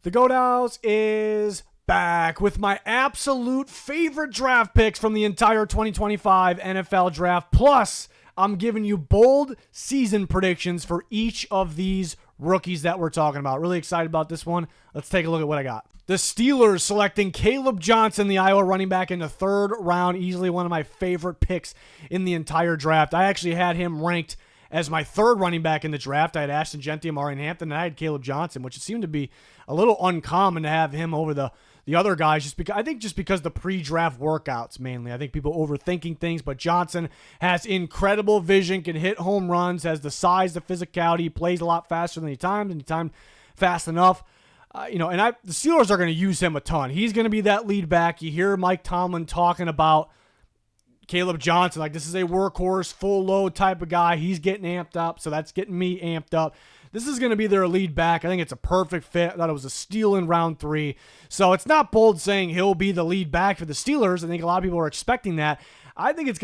The Goat House is back with my absolute favorite draft picks from the entire 2025 NFL Draft. Plus, I'm giving you bold season predictions for each of these rookies that we're talking about. Really excited about this one. Let's take a look at what I got. The Steelers selecting Caleb Johnson, the Iowa running back, in the third round. Easily one of my favorite picks in the entire draft. I actually had him ranked as my third running back in the draft. I had Ashton Jeanty, Amari Hampton, and I had Caleb Johnson, which seemed to be a little uncommon to have him over the other guys, just because the pre-draft workouts mainly. I think people overthinking things, but Johnson has incredible vision, can hit home runs, has the size, the physicality, plays a lot faster than he timed fast enough. The Steelers are going to use him a ton. He's going to be that lead back. You hear Mike Tomlin talking about Caleb Johnson, like this is a workhorse, full load type of guy. He's getting amped up, so that's getting me amped up. This is going to be their lead back. I think it's a perfect fit. I thought it was a steal in round 3. So it's not bold saying he'll be the lead back for the Steelers. I think a lot of people are expecting that. I think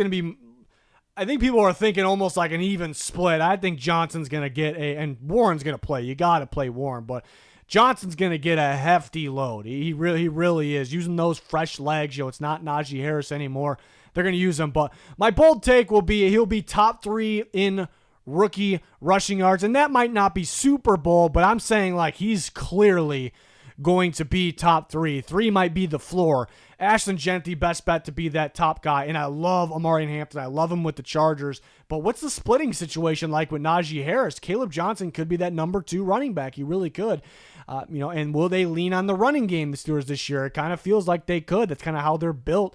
people are thinking almost like an even split. I think Johnson's going to get and Warren's going to play. You got to play Warren, but Johnson's going to get a hefty load. He really is. Using those fresh legs, it's not Najee Harris anymore. They're going to use him. But my bold take will be he'll be top 3 in rookie rushing yards. And that might not be super bold, but I'm saying like he's clearly going to be top 3. 3 might be the floor. Ashton Jeanty, best bet to be that top guy. And I love Amari Hampton. I love him with the Chargers. But what's the splitting situation like with Najee Harris? Caleb Johnson could be that number 2 running back. He really could. And will they lean on the running game, the Steelers, this year? It kind of feels like they could. That's kind of how they're built,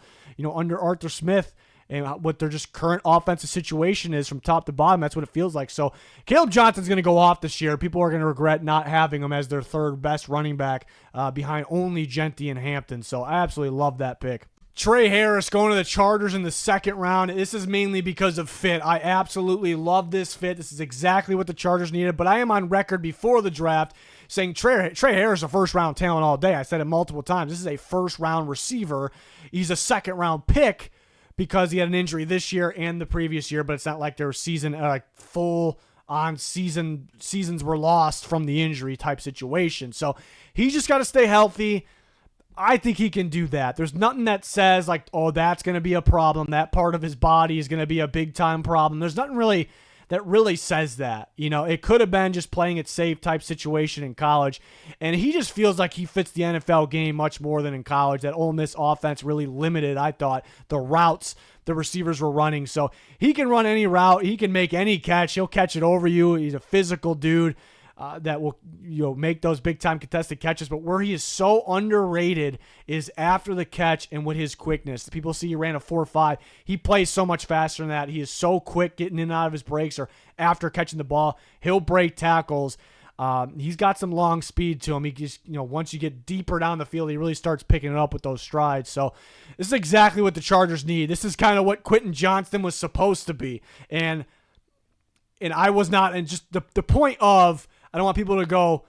under Arthur Smith and what their just current offensive situation is from top to bottom. That's what it feels like. So Caleb Johnson's going to go off this year. People are going to regret not having him as their third best running back behind only Jeanty and Hampton. So I absolutely love that pick. Trey Harris going to the Chargers in the second round. This is mainly because of fit. I absolutely love this fit. This is exactly what the Chargers needed, but I am on record before the draft saying Trey Harris is a first-round talent all day. I said it multiple times. This is a first-round receiver. He's a second-round pick because he had an injury this year and the previous year, but it's not like their full-on seasons were lost from the injury type situation. So he's just got to stay healthy. I think he can do that. There's nothing that says like, oh, that's going to be a problem. That part of his body is going to be a big-time problem. There's nothing really that really says that. It could have been just playing it safe type situation in college, and he just feels like he fits the NFL game much more than in college. That Ole Miss offense really limited, I thought, the routes the receivers were running. So he can run any route. He can make any catch. He'll catch it over you. He's a physical dude. That will make those big-time contested catches. But where he is so underrated is after the catch and with his quickness. People see he ran a 4.5. He plays so much faster than that. He is so quick getting in and out of his breaks or after catching the ball. He'll break tackles. He's got some long speed to him. He just, once you get deeper down the field, he really starts picking it up with those strides. So this is exactly what the Chargers need. This is kind of what Quentin Johnston was supposed to be. And I was not. And just the point of, I don't want people to go,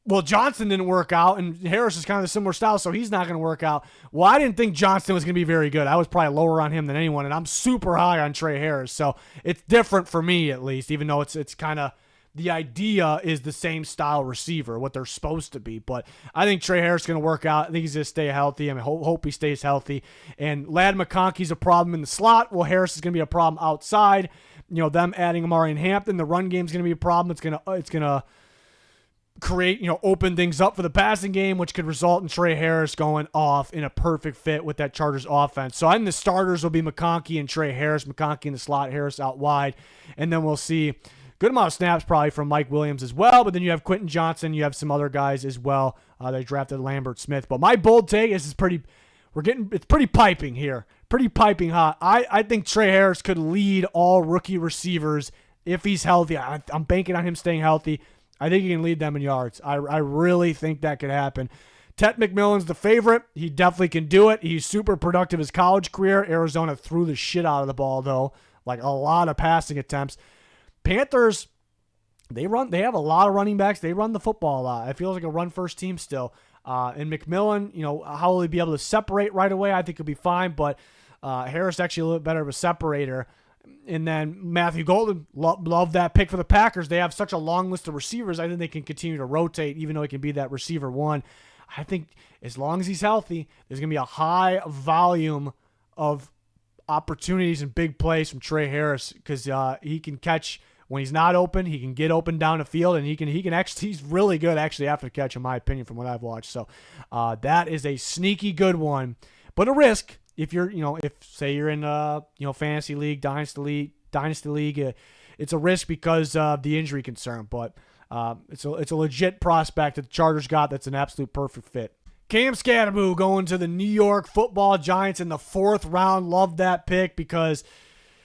well, Johnson didn't work out, and Harris is kind of a similar style, so he's not going to work out. Well, I didn't think Johnston was going to be very good. I was probably lower on him than anyone, and I'm super high on Trey Harris. So it's different for me, at least, even though it's kind of the idea is the same style receiver, what they're supposed to be. But I think Trey Harris is going to work out. I think he's going to stay healthy. I hope he stays healthy. And Ladd McConkey's a problem in the slot. Well, Harris is going to be a problem outside. Them adding Amari and Hampton, the run game is going to be a problem. It's going to create, open things up for the passing game, which could result in Trey Harris going off in a perfect fit with that Chargers offense. So I think the starters will be McConkey and Trey Harris. McConkey in the slot, Harris out wide. And then we'll see good amount of snaps probably from Mike Williams as well. But then you have Quentin Johnson. You have some other guys as well. They drafted Lambert Smith. But my bold take is it's pretty piping here. Pretty piping hot. I think Trey Harris could lead all rookie receivers if he's healthy. I'm banking on him staying healthy. I think he can lead them in yards. I really think that could happen. Ted McMillan's the favorite. He definitely can do it. He's super productive his college career. Arizona threw the shit out of the ball, though. Like a lot of passing attempts. Panthers, they have a lot of running backs. They run the football a lot. It feels like a run-first team still. And McMillan, how will he be able to separate right away? I think he'll be fine, but Harris actually a little bit better of a separator. And then Matthew Golden, love that pick for the Packers. They have such a long list of receivers. I think they can continue to rotate, even though he can be that receiver one. I think as long as he's healthy, there's going to be a high volume of opportunities and big plays from Trey Harris because he can catch when he's not open. He can get open down the field, and he can actually. He's really good actually after the catch, in my opinion, from what I've watched. So that is a sneaky good one, but a risk. If you're, if say you're in fantasy league, dynasty league, it's a risk because of the injury concern. But it's a legit prospect that the Chargers got. That's an absolute perfect fit. Cam Skattebo going to the New York Football Giants in the 4th round. Love that pick because,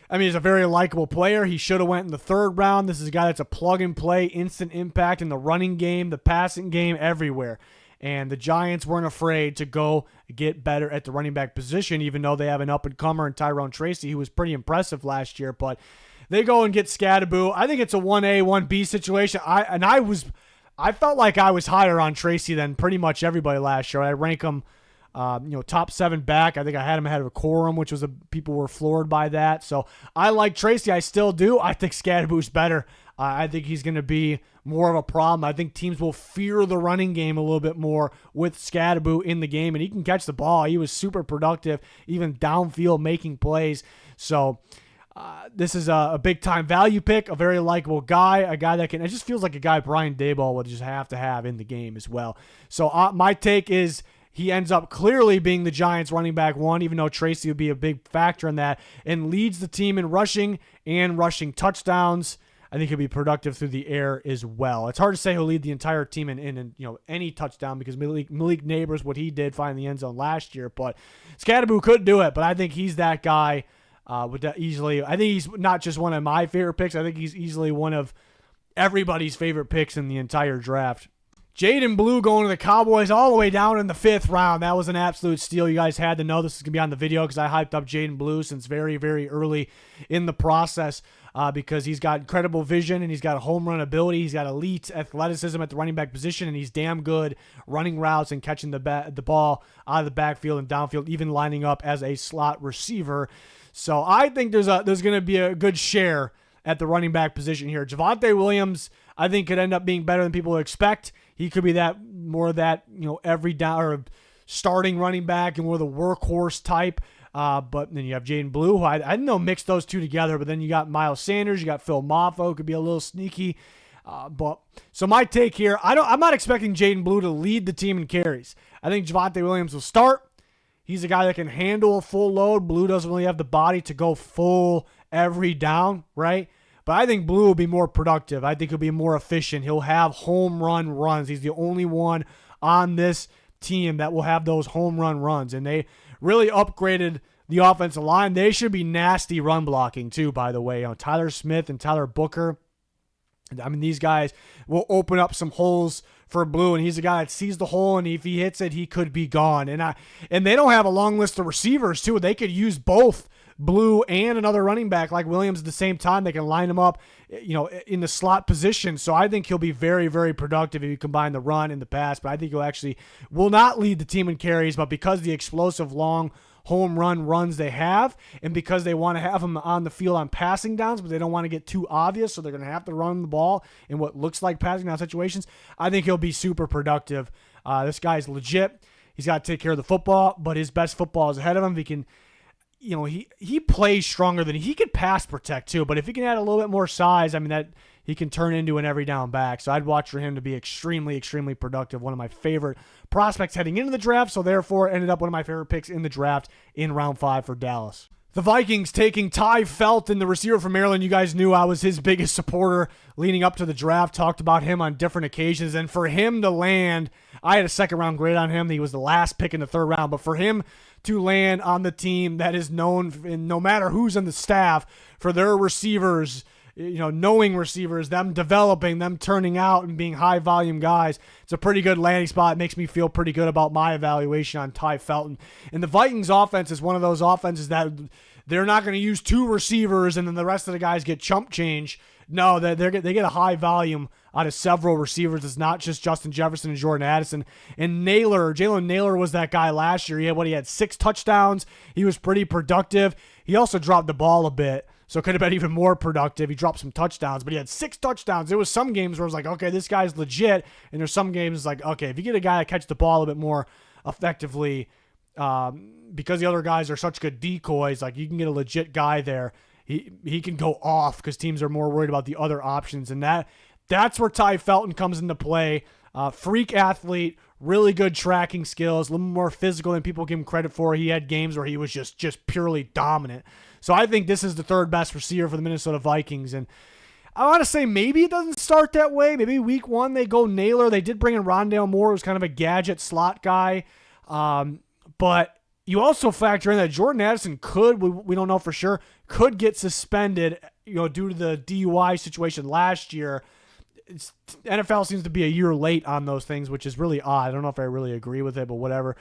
he's a very likable player. He should have went in the 3rd round. This is a guy that's a plug and play, instant impact in the running game, the passing game, everywhere. And the Giants weren't afraid to go get better at the running back position, even though they have an up-and-comer in Tyrone Tracy, who was pretty impressive last year. But they go and get Skattebo. I think it's a 1A, 1B situation. I felt like I was higher on Tracy than pretty much everybody last year. I rank him, top 7 back. I think I had him ahead of Corum, which was people were floored by that. So I like Tracy. I still do. I think Skattebo's better. I think he's going to be more of a problem. I think teams will fear the running game a little bit more with Skattebo in the game, and he can catch the ball. He was super productive, even downfield making plays. So this is a big-time value pick, a very likable guy, a guy that it just feels like a guy Brian Daboll would just have to have in the game as well. So my take is he ends up clearly being the Giants running back 1, even though Tracy would be a big factor in that, and leads the team in rushing and rushing touchdowns. I think he'll be productive through the air as well. It's hard to say he'll lead the entire team in any touchdown because Malik Neighbors, what he did, finding the end zone last year. But Skattebo could do it, but I think he's that guy. With that easily, I think he's not just one of my favorite picks. I think he's easily one of everybody's favorite picks in the entire draft. Jaden Blue going to the Cowboys all the way down in the 5th round. That was an absolute steal. You guys had to know this is going to be on the video because I hyped up Jaden Blue since very, very early in the process because he's got incredible vision and he's got a home run ability. He's got elite athleticism at the running back position, and he's damn good running routes and catching the ball out of the backfield and downfield, even lining up as a slot receiver. So I think there's going to be a good share at the running back position here. Javonte Williams, I think, could end up being better than people expect. He could be more of that every down or starting running back and more the workhorse type. But then you have Jaden Blue, who I didn't know mix those two together. But then you got Miles Sanders, you got Phil Mafo, could be a little sneaky. So my take here, I'm not expecting Jaden Blue to lead the team in carries. I think Javonte Williams will start. He's a guy that can handle a full load. Blue doesn't really have the body to go full every down, right? But I think Blue will be more productive. I think he'll be more efficient. He'll have home run runs. He's the only one on this team that will have those home run runs. And they really upgraded the offensive line. They should be nasty run blocking too, by the way. Tyler Smith and Tyler Booker. These guys will open up some holes for Blue, and he's a guy that sees the hole, and if he hits it, he could be gone. And they don't have a long list of receivers, too. They could use both Blue and another running back like Williams at the same time. They can line him up, in the slot position. So I think he'll be very, very productive if you combine the run and the pass. But I think he'll will not lead the team in carries, but because the explosive long home run runs they have, and because they want to have him on the field on passing downs, but they don't want to get too obvious, so they're going to have to run the ball in what looks like passing down situations, I think he'll be super productive. This guy's legit. He's got to take care of the football, but his best football is ahead of him. He can, he plays stronger than he could pass protect too, but if he can add a little bit more size, that he can turn into an every down back. So I'd watch for him to be extremely, extremely productive. One of my favorite prospects heading into the draft, so therefore ended up one of my favorite picks in the draft in round 5 for Dallas. The Vikings taking Ty Felton, the receiver from Maryland. You guys knew I was his biggest supporter leading up to the draft. Talked about him on different occasions. And for him to land, I had a 2nd-round grade on him. He was the last pick in the 3rd round. But for him to land on the team that is known, no matter who's on the staff, for their receivers, knowing receivers, them developing, them turning out and being high volume guys. It's a pretty good landing spot. It makes me feel pretty good about my evaluation on Ty Felton. And the Vikings offense is one of those offenses that they're not going to use 2 receivers and then the rest of the guys get chump change. No, they get a high volume out of several receivers. It's not just Justin Jefferson and Jordan Addison. And Jalen Naylor was that guy last year. He had 6 touchdowns. He was pretty productive. He also dropped the ball a bit. So it could have been even more productive. He dropped some touchdowns, but he had 6 touchdowns. There was some games where I was like, okay, this guy's legit. And there's some games like, okay, if you get a guy that catches the ball a bit more effectively, because the other guys are such good decoys, like you can get a legit guy there. He can go off because teams are more worried about the other options. And that's where Tai Felton comes into play. Freak athlete, really good tracking skills, a little more physical than people give him credit for. He had games where he was just purely dominant. So I think this is the third best receiver for the Minnesota Vikings. And I want to say maybe it doesn't start that way. Maybe week 1 they go Naylor. They did bring in Rondale Moore, who's kind of a gadget slot guy. But you also factor in that Jordan Addison we don't know for sure, could get suspended, due to the DUI situation last year. NFL seems to be a year late on those things, which is really odd. I don't know if I really agree with it, but whatever.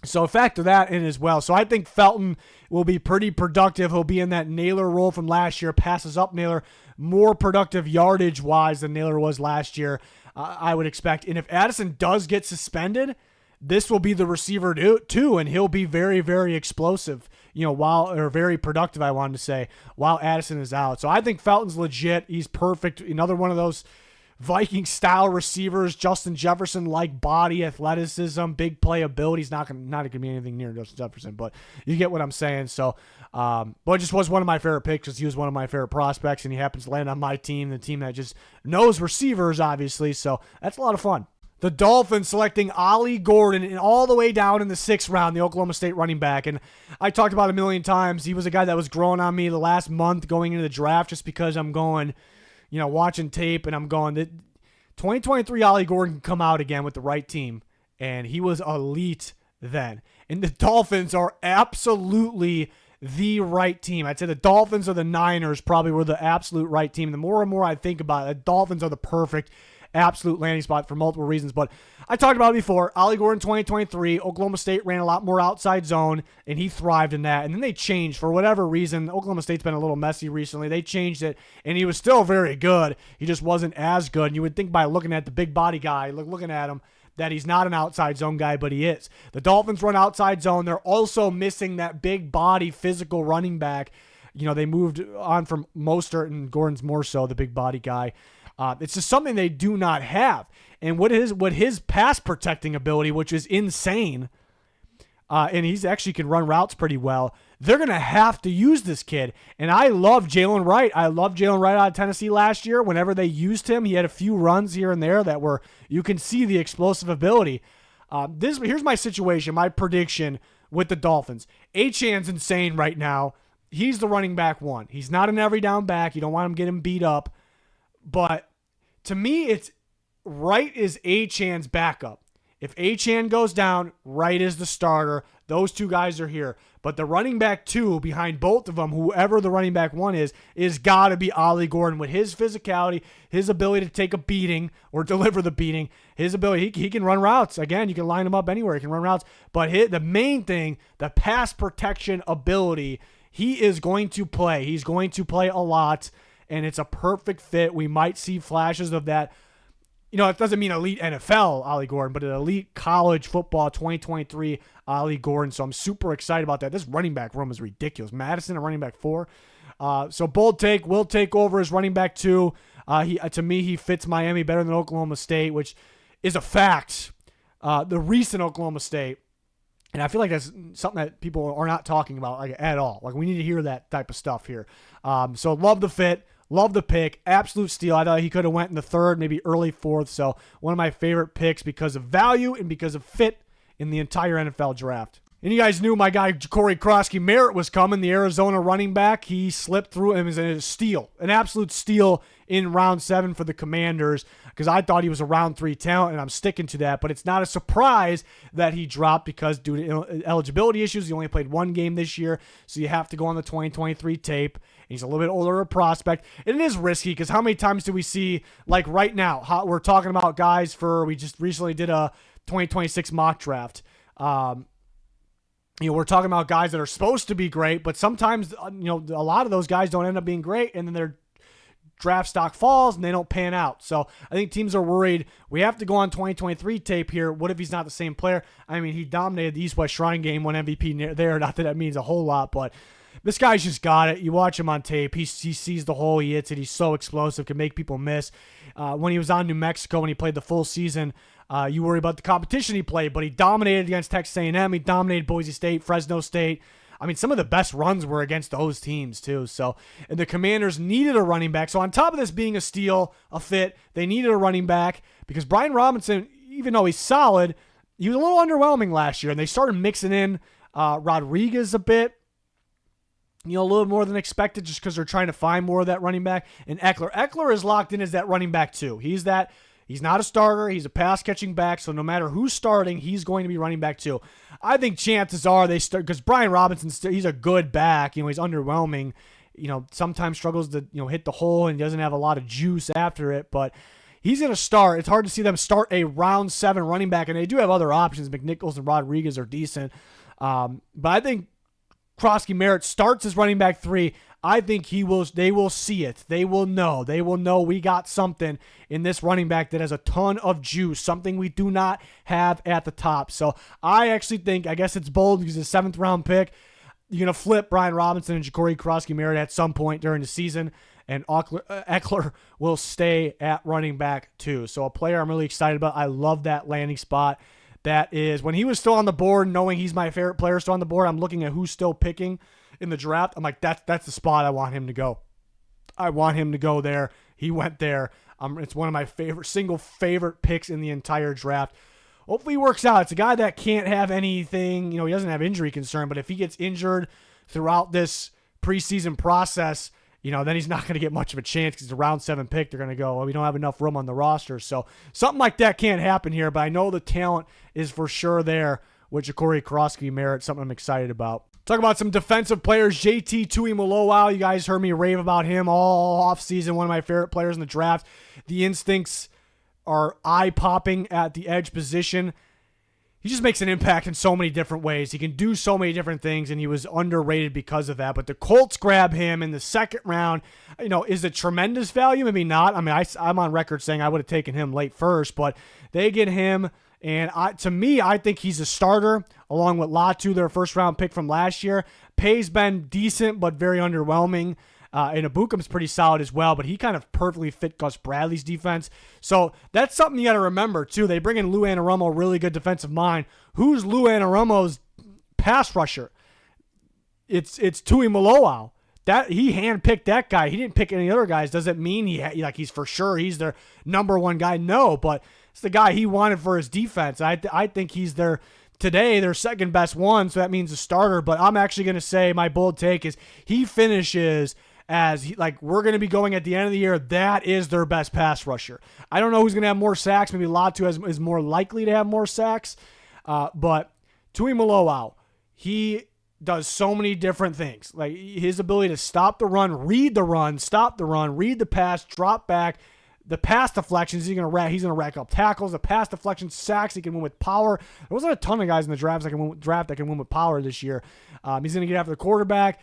So factor that in as well. So I think Felton will be pretty productive. He'll be in that Naylor role from last year, passes up Naylor, more productive yardage-wise than Naylor was last year, I would expect. And if Addison does get suspended, this will be the receiver too, and he'll be very, very explosive, very productive, I wanted to say, while Addison is out. So I think Felton's legit. He's perfect. Another one of those Viking-style receivers, Justin Jefferson-like body, athleticism, big playability. He's not gonna be anything near Justin Jefferson, but you get what I'm saying. So, but it just was one of my favorite picks because he was one of my favorite prospects, and he happens to land on my team, the team that just knows receivers, obviously. So that's a lot of fun. The Dolphins selecting Ollie Gordon and all the way down in the 6th round, the Oklahoma State running back. And I talked about it a million times. He was a guy that was growing on me the last month going into the draft just because I'm going, watching tape and I'm going, 2023 Ollie Gordon can come out again with the right team. And he was elite then. And the Dolphins are absolutely the right team. I'd say the Dolphins or the Niners probably were the absolute right team. The more and more I think about it, the Dolphins are the perfect absolute landing spot for multiple reasons. But I talked about it before. Ollie Gordon 2023, Oklahoma State ran a lot more outside zone, and he thrived in that. And then they changed for whatever reason. Oklahoma State's been a little messy recently. They changed it, and he was still very good. He just wasn't as good. And you would think by looking at the big body guy, looking at him, that he's not an outside zone guy, but he is. The Dolphins run outside zone. They're also missing that big body physical running back. They moved on from Mostert, and Gordon's more so the big body guy. It's just something they do not have. And what his pass protecting ability, which is insane, and he's actually can run routes pretty well, they're going to have to use this kid. And I love Jalen Wright. I love Jalen Wright out of Tennessee last year. Whenever they used him, he had a few runs here and there that were, you can see the explosive ability. Here's my situation, my prediction with the Dolphins. Achane's insane right now. He's the running back 1. He's not an every down back. You don't want him getting beat up. But to me, it's Wright is Achane's backup. If Achane goes down, Wright is the starter. Those two guys are here. But the running back 2 behind both of them, whoever the running back 1 is got to be Ollie Gordon with his physicality, his ability to take a beating or deliver the beating, his ability. He can run routes. Again, you can line him up anywhere. He can run routes. But the main thing, the pass protection ability, he is going to play. He's going to play a lot. And it's a perfect fit. We might see flashes of that. It doesn't mean elite NFL Ollie Gordon, but an elite college football 2023 Ollie Gordon. So I'm super excited about that. This running back room is ridiculous. Madison at running back 4. So bold take. Will take over as running back 2. To me, he fits Miami better than Oklahoma State, which is a fact. The recent Oklahoma State. And I feel like that's something that people are not talking about at all. We need to hear that type of stuff here. So love the fit. Love the pick. Absolute steal. I thought he could have went in the 3rd, maybe early 4th. So one of my favorite picks because of value and because of fit in the entire NFL draft. And you guys knew my guy Corey Krosky-Merritt was coming, the Arizona running back. He slipped through him as a steal, an absolute steal in round 7 for the Commanders because I thought he was a round 3 talent, and I'm sticking to that. But it's not a surprise that he dropped because due to eligibility issues, he only played 1 game this year, so you have to go on the 2023 tape. And he's a little bit older, a prospect. And it is risky because how many times do we see, like right now, we're talking about guys we just recently did a 2026 mock draft. We're talking about guys that are supposed to be great, but sometimes, a lot of those guys don't end up being great, and then their draft stock falls, and they don't pan out. So I think teams are worried. We have to go on 2023 tape here. What if he's not the same player? I mean, he dominated the East-West Shrine game, won MVP there. Not that means a whole lot, but This guy's just got it. You watch him on tape. He sees the hole. He hits it. He's so explosive, can make people miss. When he was on New Mexico, when he played the full season, you worry about the competition he played, but he dominated against Texas A&M. He dominated Boise State, Fresno State. I mean, some of the best runs were against those teams, too. So, and the Commanders needed a running back. So, on top of this being a steal, a fit, they needed a running back because Brian Robinson, even though he's solid, he was a little underwhelming last year. And they started mixing in Rodriguez a bit, a little more than expected just because they're trying to find more of that running back. And Eckler. Eckler is locked in as that running back, too. He's not a starter. He's a pass-catching back, so no matter who's starting, he's going to be running back too. I think chances are they start because Brian Robinson, he's a good back. He's underwhelming. Sometimes struggles to hit the hole and doesn't have a lot of juice after it, but he's going to start. It's hard to see them start a round 7 running back, and they do have other options. McNichols and Rodriguez are decent, but I think Krosky Merritt starts as running back 3. I think they will see it. They will know. They will know we got something in this running back that has a ton of juice, something we do not have at the top. So I actually think, I guess it's bold because it's a 7th round pick. You're going to flip Brian Robinson and Ja'Cory Krosky Merritt at some point during the season, and Eckler will stay at running back too. So a player I'm really excited about. I love that landing spot. That is, when he was still on the board, knowing he's my favorite player still on the board, I'm looking at who's still picking in the draft. I'm like, that's the spot I want him to go. I want him to go there. He went there. It's one of my favorite picks in the entire draft. Hopefully he works out. It's a guy that can't have anything, he doesn't have injury concern, but if he gets injured throughout this preseason process, then he's not going to get much of a chance because it's a round 7 pick. They're going to go, well, we don't have enough room on the roster. So something like that can't happen here, but I know the talent is for sure there with Ja'Cory Krosky Merritt, something I'm excited about. Talk about some defensive players. JT Tuimoloau. You guys heard me rave about him all offseason. One of my favorite players in the draft. The instincts are eye-popping at the edge position. He just makes an impact in so many different ways. He can do so many different things, and he was underrated because of that. But the Colts grab him in the 2nd round. Is it tremendous value? Maybe not. I mean, I'm on record saying I would have taken him late first, but they get him. And to me, I think he's a starter along with Latu, their 1st-round pick from last year. Pay's been decent but very underwhelming. And Abukam's pretty solid as well, but he kind of perfectly fit Gus Bradley's defense. So that's something you got to remember, too. They bring in Lou Anarumo, really good defensive mind. Who's Lou Anarumo's pass rusher? It's Tuimoloau. That he handpicked that guy. He didn't pick any other guys. Doesn't mean he's for sure he's their number 1 guy. No, but it's the guy he wanted for his defense. I think he's their 2nd best one, so that means a starter. But I'm actually going to say my bold take is he finishes as we're going to be going at the end of the year. That is their best pass rusher. I don't know who's going to have more sacks. Maybe Latu is more likely to have more sacks. But Tuimoloau, he does so many different things. Like his ability to stop the run, read the run, stop the run, read the pass, drop back, the pass deflections. He's gonna rack up tackles. The pass deflections, sacks. He can win with power. There wasn't a ton of guys in the draft that can win with power this year. He's gonna get after the quarterback.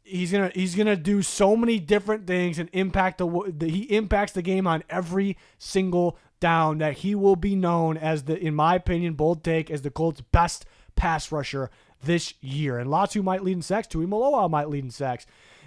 He's gonna do so many different things and impact he impacts the game on every single down that he will be known as in my opinion, bold take, as the Colts' best pass rusher this year. And Latu might lead in sacks. Tuimoloau might lead in sacks.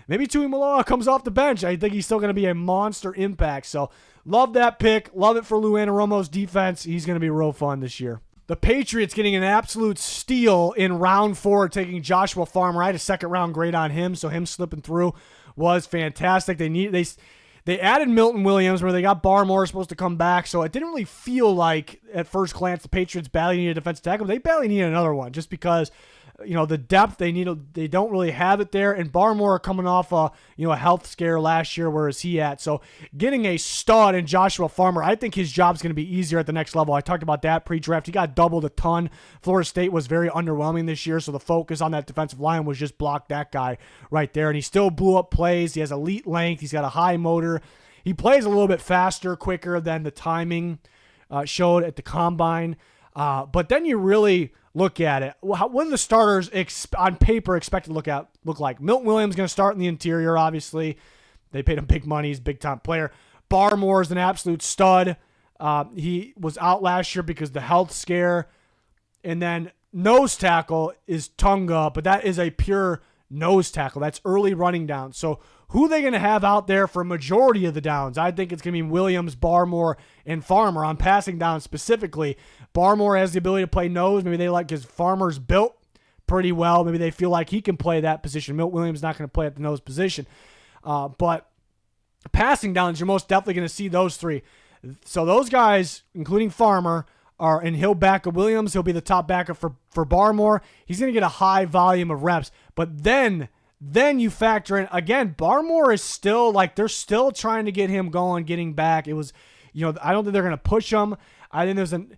Maybe Tuimoloau comes off the bench. I think he's still going to be a monster impact. So love that pick. Love it for Lou Anarumo's defense. He's going to be real fun this year. The Patriots getting an absolute steal in round 4, taking Joshua Farmer. I had a 2nd round grade on him, so him slipping through was fantastic. They added Milton Williams, where they got Barmore supposed to come back, so it didn't really feel like at first glance the Patriots badly needed a defensive tackle. They badly needed another one just because the depth they don't really have it there. And Barmore coming off a health scare last year. Where is he at? So getting a stud in Joshua Farmer, I think his job's going to be easier at the next level. I talked about that pre-draft. He got doubled a ton. Florida State was very underwhelming this year, so the focus on that defensive line was just block that guy right there. And he still blew up plays. He has elite length. He's got a high motor. He plays a little bit faster, quicker than the timing showed at the combine. But then you really look at it. What do the starters on paper expected to look like? Milton Williams going to start in the interior, obviously. They paid him big money. He's a big-time player. Barmore is an absolute stud. He was out last year because of the health scare. And then nose tackle is Tunga, but that is a pure nose tackle. That's early running down. So who are they going to have out there for a majority of the downs? I think it's going to be Williams, Barmore, and Farmer on passing down specifically. Barmore has the ability to play nose. Maybe they like his Farmer's built pretty well. Maybe they feel like he can play that position. Milt Williams not going to play at the nose position. But passing downs, you're most definitely going to see those three. So those guys, including Farmer, and he'll back up Williams. He'll be the top backup for Barmore. He's going to get a high volume of reps. But then you factor in, again, Barmore is still, like, they're still trying to get him going, getting back. It was, I don't think they're going to push him. I think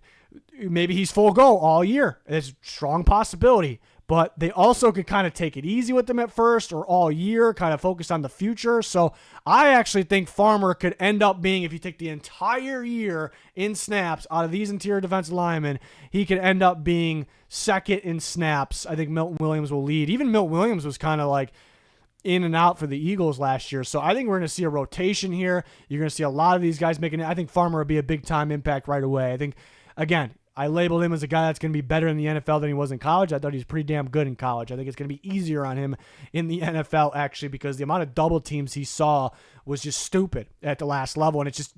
maybe he's full go all year. It's a strong possibility. But they also could kind of take it easy with them at first or all year, kind of focus on the future. So I actually think Farmer could end up being, if you take the entire year in snaps out of these interior defensive linemen, he could end up being second in snaps. I think Milton Williams will lead. Even Milton Williams was kind of like in and out for the Eagles last year. So I think we're going to see a rotation here. You're going to see a lot of these guys making it. I think Farmer will be a big-time impact right away. I think, again, I labeled him as a guy that's going to be better in the NFL than he was in college. I thought he was pretty damn good in college. I think it's going to be easier on him in the NFL, actually, because the amount of double teams he saw was just stupid at the last level. And it's just,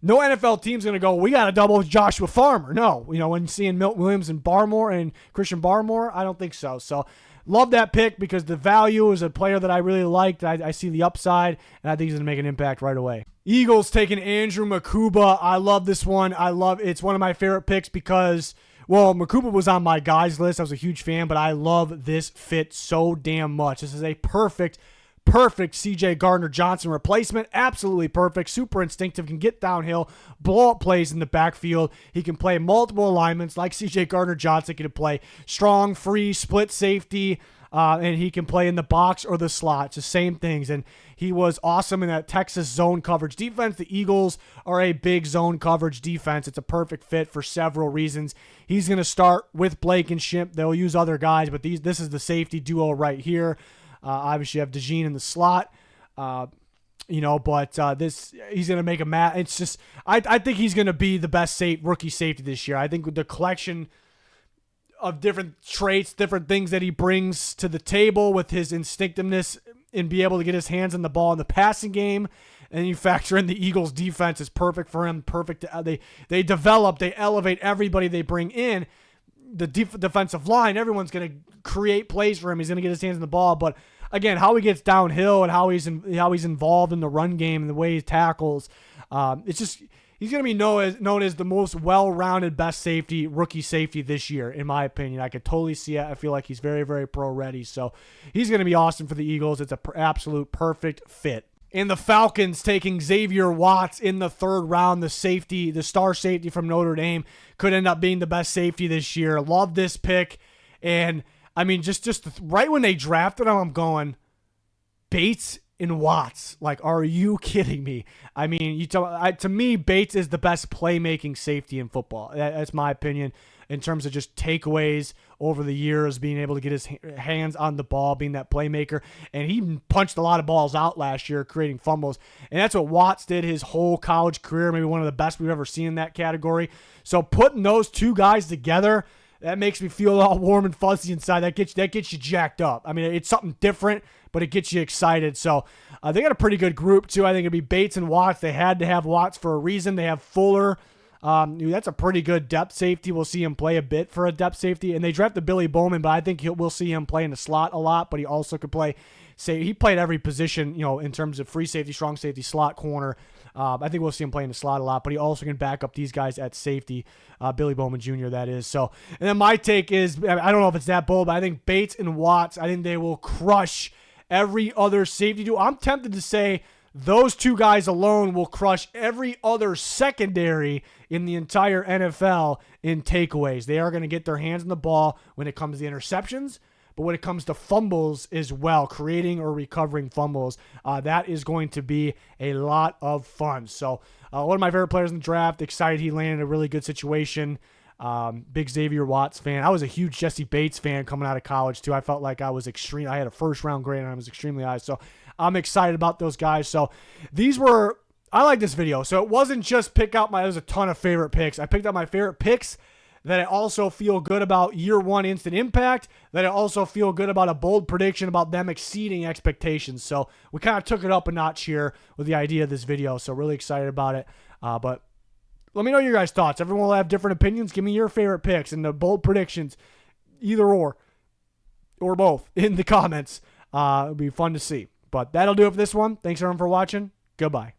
no NFL team's going to go, we got to double Joshua Farmer. No, when seeing Milton Williams and Barmore and Christian Barmore, I don't think so. So love that pick because the value is a player that I really liked. I see the upside, and I think he's going to make an impact right away. Eagles taking Andrew Makuba. I love this one. It's one of my favorite picks because, well, Makuba was on my guys list. I was a huge fan, but I love this fit so damn much. This is a perfect CJ Gardner-Johnson replacement. Absolutely perfect. Super instinctive. Can get downhill. Blow up plays in the backfield. He can play multiple alignments like CJ Gardner-Johnson. He can play strong, free, split safety, and he can play in the box or the slot. It's the same things. And he was awesome in that Texas zone coverage defense. The Eagles are a big zone coverage defense. It's a perfect fit for several reasons. He's going to start with Blake and Shimp. They'll use other guys, but this is the safety duo right here. Obviously, you have DeJean in the slot, but he's going to make a match. It's just, I think he's going to be the best rookie safety this year. I think with the collection of different traits, different things that he brings to the table with his instinctiveness and be able to get his hands on the ball in the passing game, and you factor in the Eagles' defense is perfect for him. Perfect. They develop, they elevate everybody they bring in. The defensive line, everyone's going to create plays for him. He's going to get his hands on the ball. But again, how he gets downhill and how he's involved in the run game and the way he tackles, it's just, he's going to be known as the most well-rounded best rookie safety this year, in my opinion. I could totally see it. I feel like he's very, very pro-ready. So he's going to be awesome for the Eagles. It's an absolute perfect fit. And the Falcons taking Xavier Watts in the third round, the star safety from Notre Dame, could end up being the best safety this year. Love this pick. And, I mean, just right when they drafted him, I'm going, Bates and Watts. Like, are you kidding me? I mean, to me, Bates is the best playmaking safety in football. That's my opinion in terms of just takeaways over the years, being able to get his hands on the ball, being that playmaker. And he punched a lot of balls out last year, creating fumbles. And that's what Watts did his whole college career, maybe one of the best we've ever seen in that category. So putting those two guys together, that makes me feel all warm and fuzzy inside. That gets you jacked up. I mean, it's something different, but it gets you excited. So they got a pretty good group, too. I think it'd be Bates and Watts. They had to have Watts for a reason. They have Fuller. That's a pretty good depth safety. We'll see him play a bit for a depth safety. And they drafted Billy Bowman, but I think we'll see him play in the slot a lot, but he also could play, he played every position, in terms of free safety, strong safety, slot corner. I think we'll see him play in the slot a lot, but he also can back up these guys at safety, Billy Bowman Jr., that is. So, and then my take is, I don't know if it's that bold, but I think Bates and Watts, I think they will crush every other safety duo. I'm tempted to say those two guys alone will crush every other secondary in the entire NFL in takeaways. They are going to get their hands on the ball when it comes to interceptions, but when it comes to fumbles as well, creating or recovering fumbles, that is going to be a lot of fun. So one of my favorite players in the draft, excited he landed a really good situation. Big Xavier Watts fan. I was a huge Jesse Bates fan coming out of college too. I felt like I had a first round grade and I was extremely high. So I'm excited about those guys. So I like this video. So it wasn't just there was a ton of favorite picks. I picked out my favorite picks that I also feel good about year one instant impact, that I also feel good about a bold prediction about them exceeding expectations. So we kind of took it up a notch here with the idea of this video. So really excited about it. But let me know your guys' thoughts. Everyone will have different opinions. Give me your favorite picks and the bold predictions, either or both, in the comments. It'll be fun to see. But that'll do it for this one. Thanks everyone for watching. Goodbye.